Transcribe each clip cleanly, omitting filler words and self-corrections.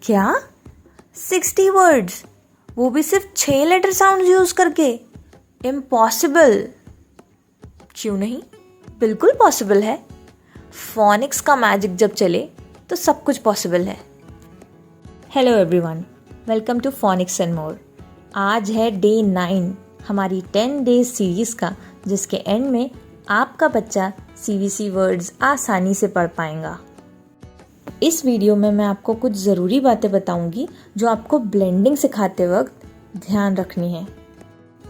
क्या 60 वर्ड्स, वो भी सिर्फ 6 लेटर साउंड यूज करके? इम्पॉसिबल। क्यों नहीं, बिल्कुल पॉसिबल है। फोनिक्स का मैजिक जब चले तो सब कुछ पॉसिबल है। Hello everyone, welcome to phonics and more. आज है डे 9 हमारी 10 डेज सीरीज का, जिसके एंड में आपका बच्चा CVC वर्ड्स आसानी से पढ़ पाएगा। इस वीडियो में मैं आपको कुछ ज़रूरी बातें बताऊंगी जो आपको ब्लेंडिंग सिखाते वक्त ध्यान रखनी है।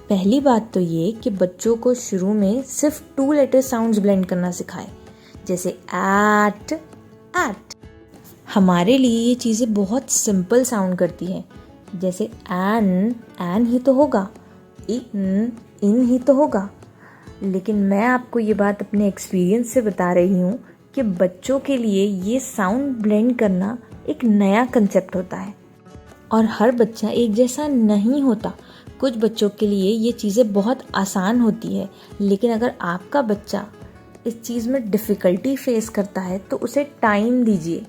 पहली बात तो ये कि बच्चों को शुरू में सिर्फ 2 लेटर साउंड्स ब्लेंड करना सिखाएं, जैसे एट। हमारे लिए ये चीज़ें बहुत सिंपल साउंड करती हैं, जैसे एन ही तो होगा, इन ही तो होगा। लेकिन मैं आपको ये बात अपने एक्सपीरियंस से बता रही हूँ कि बच्चों के लिए ये साउंड ब्लेंड करना एक नया कंसेप्ट होता है और हर बच्चा एक जैसा नहीं होता। कुछ बच्चों के लिए ये चीज़ें बहुत आसान होती है, लेकिन अगर आपका बच्चा इस चीज़ में डिफ़िकल्टी फेस करता है तो उसे टाइम दीजिए।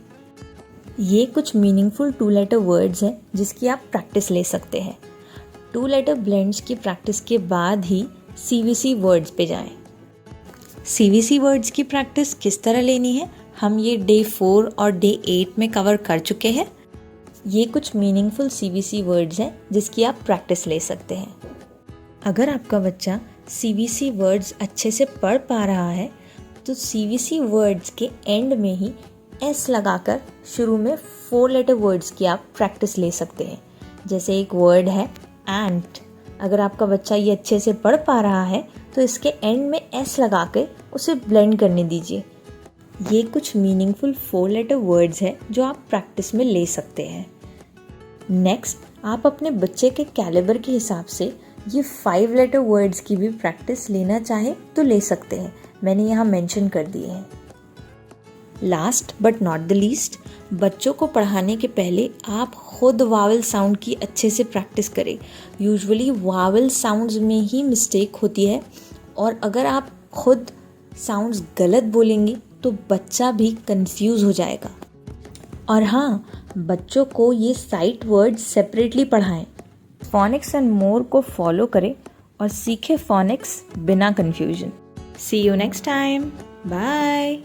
ये कुछ मीनिंगफुल 2 लेटर वर्ड्स हैं जिसकी आप प्रैक्टिस ले सकते हैं। 2 लेटर ब्लेंड्स की प्रैक्टिस के बाद ही CVC वर्ड्स पे जाएं। CVC वर्ड्स की प्रैक्टिस किस तरह लेनी है, हम ये डे 4 और डे 8 में कवर कर चुके हैं। ये कुछ मीनिंगफुल CVC वर्ड्स हैं जिसकी आप प्रैक्टिस ले सकते हैं। अगर आपका बच्चा CVC वर्ड्स अच्छे से पढ़ पा रहा है तो CVC वर्ड्स के एंड में ही S लगाकर शुरू में 4 लेटर वर्ड्स की आप प्रैक्टिस ले सकते हैं। जैसे एक वर्ड है एंट, अगर आपका बच्चा ये अच्छे से पढ़ पा रहा है तो इसके एंड में S लगा के उसे ब्लेंड करने दीजिए। ये कुछ मीनिंगफुल 4 लेटर वर्ड्स हैं जो आप प्रैक्टिस में ले सकते हैं। नेक्स्ट, आप अपने बच्चे के कैलिबर के हिसाब से ये 5 लेटर वर्ड्स की भी प्रैक्टिस लेना चाहें तो ले सकते हैं, मैंने यहाँ मेंशन कर दिए हैं। Last but not the least, बच्चों को पढ़ाने के पहले आप खुद वावल साउंड की अच्छे से प्रैक्टिस करें। यूजुअली वावल साउंड्स में ही मिस्टेक होती है और अगर आप खुद साउंड्स गलत बोलेंगे तो बच्चा भी कंफ्यूज हो जाएगा। और हाँ, बच्चों को ये साइट वर्ड्स सेपरेटली पढ़ाएं। फोनिक्स एंड मोर को फॉलो करें और सीखें फोनिक्स बिना confusion. See you next time, bye.